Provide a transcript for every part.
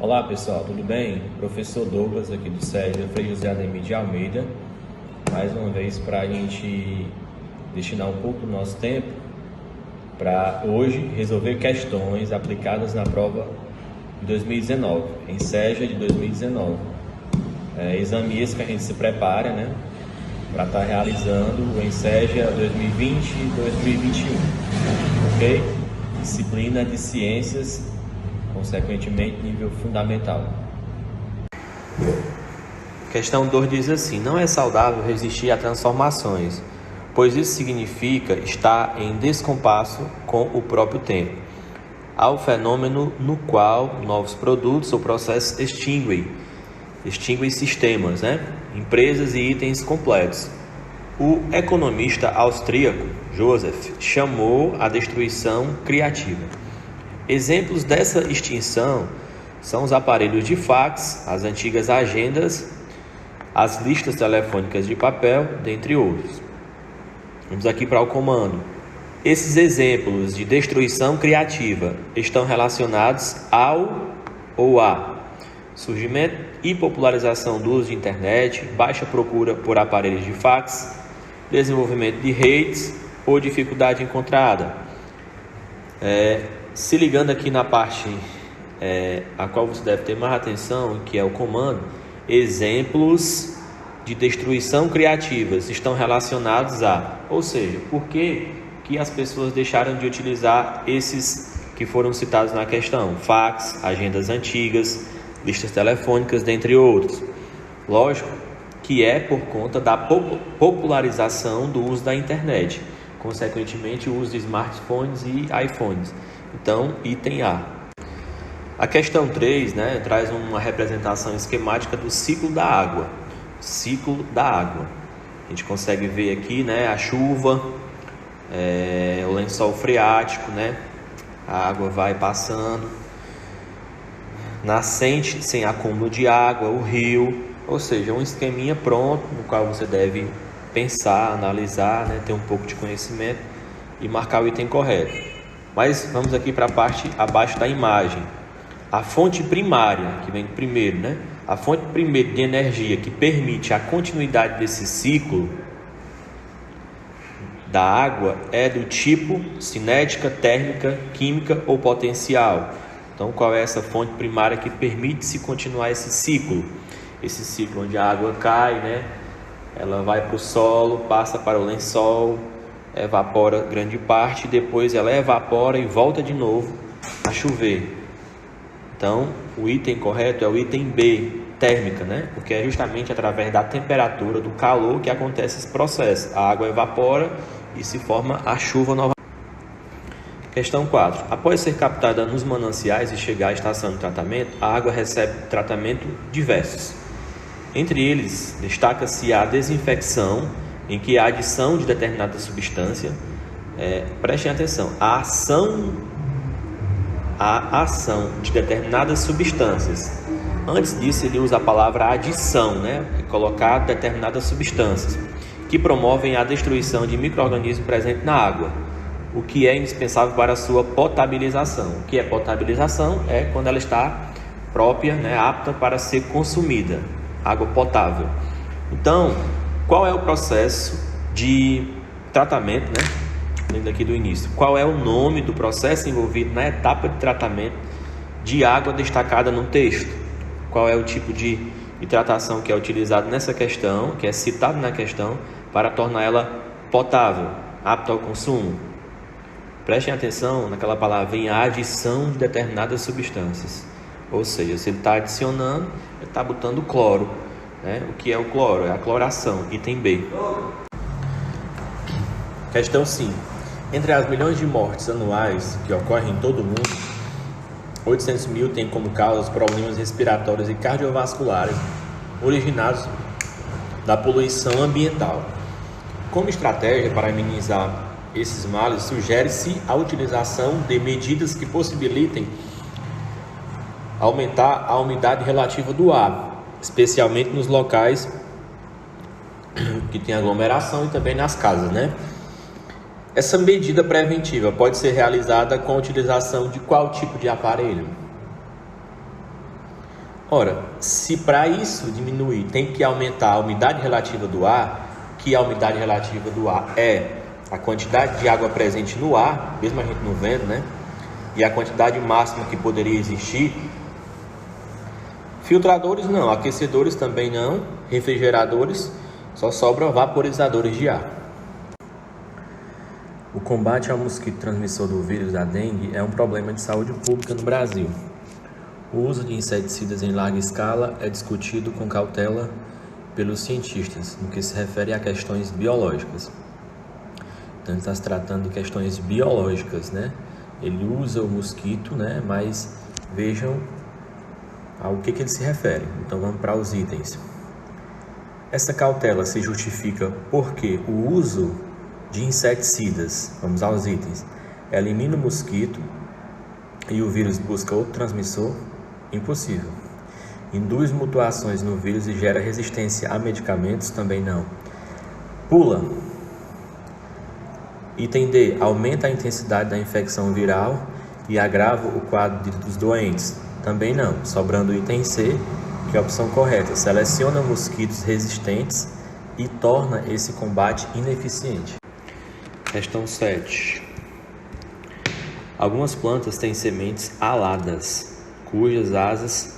Olá pessoal, tudo bem? Professor Douglas aqui do SESI Frei José Ademir de Almeida, mais uma vez para a gente destinar um pouco do nosso tempo para hoje resolver questões aplicadas na prova de 2019, em SEJA de 2019. Exame esse que a gente se prepara, né, para estar realizando em SEJA 2020 e 2021, ok? Disciplina de Ciências, consequentemente nível fundamental. Questão 2 diz assim: não é saudável resistir a transformações, pois isso significa estar em descompasso com o próprio tempo. Há o fenômeno no qual novos produtos ou processos extinguem sistemas, empresas e itens completos. O economista austríaco Joseph chamou a destruição criativa. Exemplos dessa extinção são os aparelhos de fax, as antigas agendas, as listas telefônicas de papel, dentre outros. Vamos aqui para o comando. Esses exemplos de destruição criativa estão relacionados ao ou a surgimento e popularização do uso de internet, baixa procura por aparelhos de fax, desenvolvimento de redes ou dificuldade encontrada. Se ligando aqui na parte a qual você deve ter mais atenção, que é o comando, exemplos de destruição criativas estão relacionados a, ou seja, por que as pessoas deixaram de utilizar esses que foram citados na questão: fax, agendas antigas, listas telefônicas, dentre outros. Lógico que é por conta da popularização do uso da internet, consequentemente o uso de smartphones e iPhones. Então, item A. A questão 3, traz uma representação esquemática do ciclo da água. Ciclo da água. A gente consegue ver aqui, a chuva, o lençol freático, a água vai passando, nascente sem acúmulo de água, o rio, ou seja, um esqueminha pronto no qual você deve pensar, analisar, ter um pouco de conhecimento e marcar o item correto. Mas vamos aqui para a parte abaixo da imagem. A fonte primária, que vem primeiro, a fonte primeira de energia que permite a continuidade desse ciclo da água é do tipo cinética, térmica, química ou potencial. Então, qual é essa fonte primária que permite se continuar esse ciclo? Esse ciclo onde a água cai, ela vai para o solo, passa para o lençol, evapora grande parte, depois ela evapora e volta de novo a chover. Então, o item correto é o item B, térmica, porque é justamente através da temperatura, do calor que acontece esse processo. A água evapora e se forma a chuva novamente. Questão 4. Após ser captada nos mananciais e chegar à estação de tratamento, a água recebe tratamento diversos. Entre eles, destaca-se a desinfecção, em que a adição de determinada substância, prestem atenção, a ação de determinadas substâncias. Antes disso, ele usa a palavra adição, colocar determinadas substâncias, que promovem a destruição de micro-organismos presentes na água, o que é indispensável para a sua potabilização. O que é potabilização? É quando ela está própria, apta para ser consumida, água potável. Então, qual é o processo de tratamento, lendo aqui do início? Qual é o nome do processo envolvido na etapa de tratamento de água destacada no texto? Qual é o tipo de tratação que é utilizado nessa questão, que é citado na questão, para tornar ela potável, apta ao consumo? Prestem atenção naquela palavra em adição de determinadas substâncias. Ou seja, se ele está adicionando, ele está botando cloro. O que é o cloro? É a cloração, item B. Questão 5. Entre as milhões de mortes anuais que ocorrem em todo o mundo, 800 mil têm como causa problemas respiratórios e cardiovasculares originados da poluição ambiental. Como estratégia para minimizar esses males, sugere-se a utilização de medidas que possibilitem aumentar a umidade relativa do ar, especialmente nos locais que tem aglomeração e também nas casas, Essa medida preventiva pode ser realizada com a utilização de qual tipo de aparelho? Ora, se para isso diminuir tem que aumentar a umidade relativa do ar, que a umidade relativa do ar é a quantidade de água presente no ar, mesmo a gente não vendo, né? E a quantidade máxima que poderia existir. Filtradores não, aquecedores também não, refrigeradores, só sobram vaporizadores de ar. O combate ao mosquito transmissor do vírus da dengue é um problema de saúde pública no Brasil. O uso de inseticidas em larga escala é discutido com cautela pelos cientistas, no que se refere a questões biológicas. Então, está se tratando de questões biológicas, né? Ele usa o mosquito, né? Mas vejam ao que ele se refere. Então, vamos para os itens. Essa cautela se justifica porque o uso de inseticidas, vamos aos itens, elimina o mosquito e o vírus busca outro transmissor? Impossível. Induz mutações no vírus e gera resistência a medicamentos? Também não. Pula. Item D. Aumenta a intensidade da infecção viral e agrava o quadro dos doentes? Também não. Sobrando o item C, que é a opção correta. Seleciona mosquitos resistentes e torna esse combate ineficiente. Questão 7. Algumas plantas têm sementes aladas, cujas asas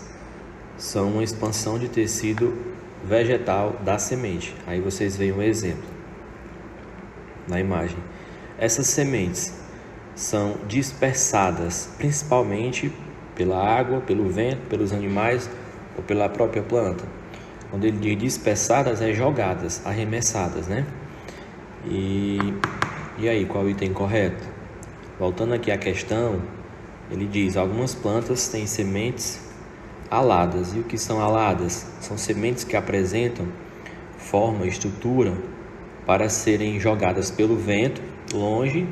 são uma expansão de tecido vegetal da semente. Aí vocês veem um exemplo na imagem. Essas sementes são dispersadas principalmente pela água, pelo vento, pelos animais ou pela própria planta. Quando ele diz dispersadas, é jogadas, arremessadas, né? E aí, qual o item correto? Voltando aqui à questão, ele diz: algumas plantas têm sementes aladas. E o que são aladas? São sementes que apresentam forma e estrutura para serem jogadas pelo vento longe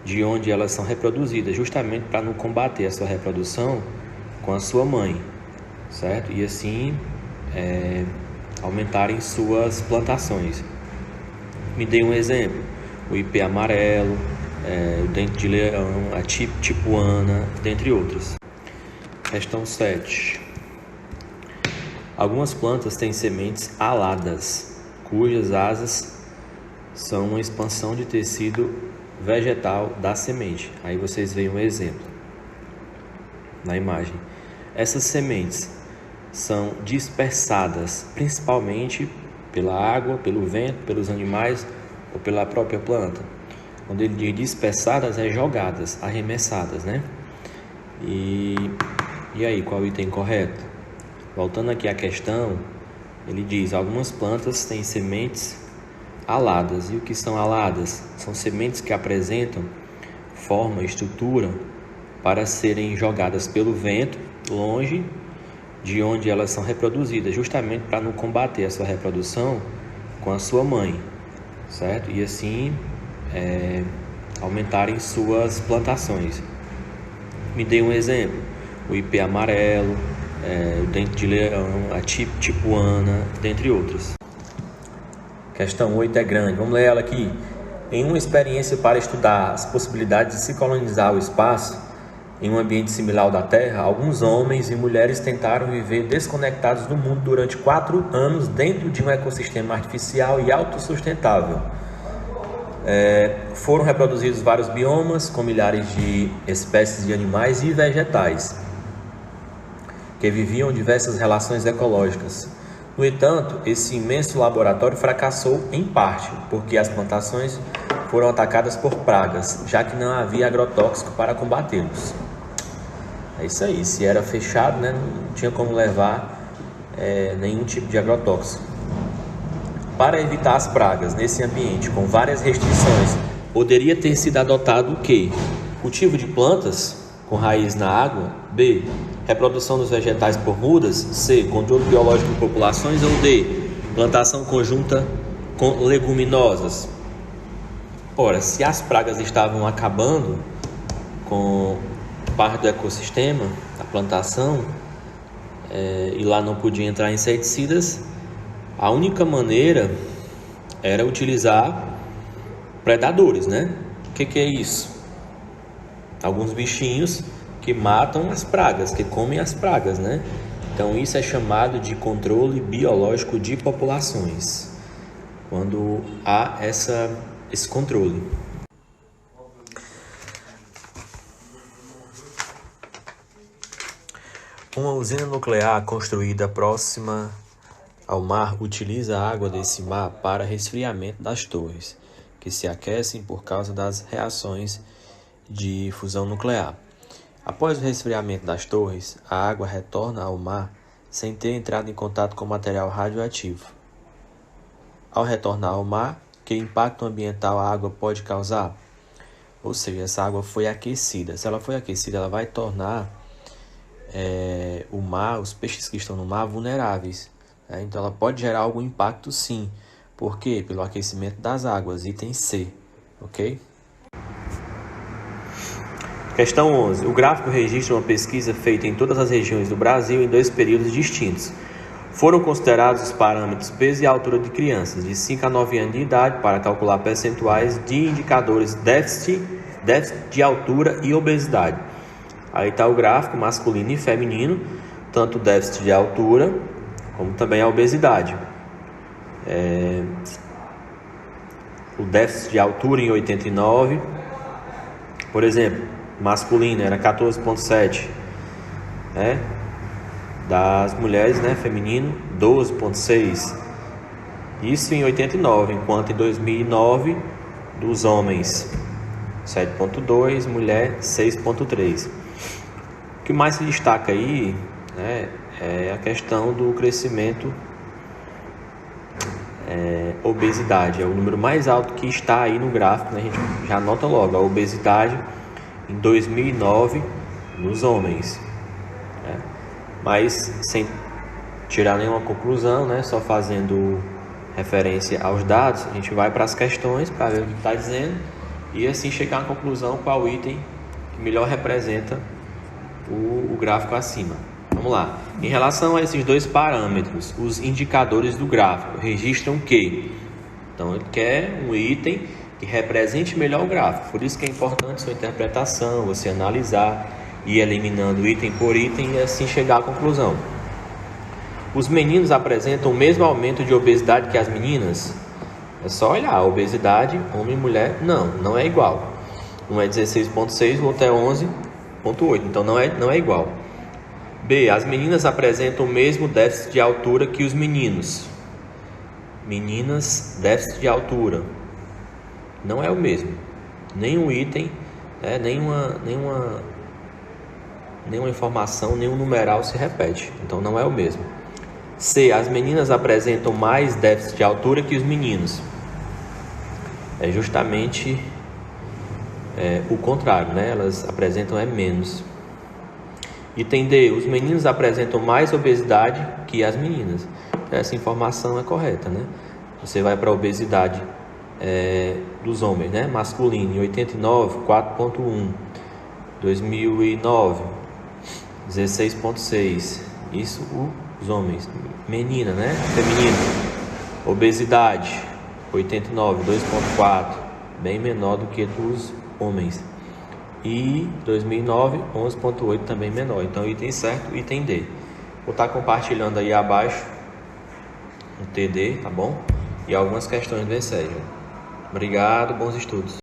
de onde elas são reproduzidas, justamente para não combater a sua reprodução com a sua mãe, certo? E assim aumentarem suas plantações. Me dê um exemplo: o ipê amarelo, o dente de leão, a tipuana, dentre outros. Questão 7. Algumas plantas têm sementes aladas, cujas asas são uma expansão de tecido vegetal da semente. Aí vocês veem um exemplo na imagem. Essas sementes são dispersadas principalmente pela água, pelo vento, pelos animais ou pela própria planta. Quando ele diz dispersadas, é jogadas, arremessadas, né? E aí, qual o item correto? Voltando aqui à questão, ele diz: algumas plantas têm sementes aladas. E o que são aladas? São sementes que apresentam forma e estrutura para serem jogadas pelo vento longe de onde elas são reproduzidas, justamente para não combater a sua reprodução com a sua mãe, certo? E assim aumentarem suas plantações. Me dê um exemplo: o ipê amarelo, o dente de leão, a tipuana, dentre outros. Questão 8 é grande, vamos ler ela aqui. Em uma experiência para estudar as possibilidades de se colonizar o espaço em um ambiente similar ao da Terra, alguns homens e mulheres tentaram viver desconectados do mundo durante 4 anos dentro de um ecossistema artificial e autossustentável. Foram reproduzidos vários biomas com milhares de espécies de animais e vegetais que viviam diversas relações ecológicas. No entanto, esse imenso laboratório fracassou em parte porque as plantações foram atacadas por pragas, já que não havia agrotóxico para combatê-los. É isso aí, se era fechado, né, não tinha como levar nenhum tipo de agrotóxico. Para evitar as pragas nesse ambiente com várias restrições, poderia ter sido adotado o quê? Cultivo de plantas com raiz na água? B. Reprodução dos vegetais por mudas? C. Controle biológico de populações? Ou D. Plantação conjunta com leguminosas? Ora, se as pragas estavam acabando com parte do ecossistema, a plantação, e lá não podia entrar inseticidas, a única maneira era utilizar predadores, né? O que é isso? Alguns bichinhos que matam as pragas, que comem as pragas, né? Então isso é chamado de controle biológico de populações, quando há esse controle. Uma usina nuclear construída próxima ao mar utiliza a água desse mar para resfriamento das torres, que se aquecem por causa das reações de fusão nuclear. Após o resfriamento das torres, a água retorna ao mar sem ter entrado em contato com material radioativo. Ao retornar ao mar, que impacto ambiental a água pode causar? Ou seja, essa água foi aquecida. Se ela foi aquecida, ela vai tornar o mar, os peixes que estão no mar, vulneráveis. Então ela pode gerar algum impacto, sim. Por quê? Pelo aquecimento das águas, item C. Ok? Questão 11. O gráfico registra uma pesquisa feita em todas as regiões do Brasil em 2 períodos distintos. Foram considerados os parâmetros peso e altura de crianças de 5 a 9 anos de idade para calcular percentuais de indicadores déficit de altura e obesidade. Aí está o gráfico masculino e feminino, tanto o déficit de altura como também a obesidade. O déficit de altura em 89, por exemplo, masculino era 14,7, das mulheres, feminino 12,6, isso em 89, enquanto em 2009 dos homens 7,2, mulher 6,3. O que mais se destaca aí, é a questão do crescimento, obesidade, é o número mais alto que está aí no gráfico, A gente já nota logo a obesidade em 2009 nos homens, mas sem tirar nenhuma conclusão, só fazendo referência aos dados, a gente vai para as questões para ver o que está dizendo e assim chegar à conclusão qual item que melhor representa o gráfico acima. Vamos lá. Em relação a esses 2 parâmetros, os indicadores do gráfico registram que, então ele quer um item que represente melhor o gráfico. Por isso que é importante sua interpretação, você analisar e ir eliminando item por item e assim chegar à conclusão. Os meninos apresentam o mesmo aumento de obesidade que as meninas? É só olhar, a obesidade, homem e mulher, não é igual. Um é 16,6, o outro é 11,8, então não é igual. B. As meninas apresentam o mesmo déficit de altura que os meninos. Meninas, déficit de altura. Não é o mesmo. Nenhum item, nenhuma informação, nenhum numeral se repete. Então não é o mesmo. C. As meninas apresentam mais déficit de altura que os meninos. É justamente o contrário, Elas apresentam menos. Item D. Os meninos apresentam mais obesidade que as meninas. Essa informação é correta, Você vai para a obesidade dos homens, masculino em 89, 4,1, 2009, 16,6, isso os homens. Menina, feminino, obesidade 89, 2,4, bem menor do que dos homens. E 2009, 11,8, também menor. Então item certo, item D. Vou estar compartilhando aí abaixo o TD, tá bom? E algumas questões do ESEG. Obrigado, bons estudos.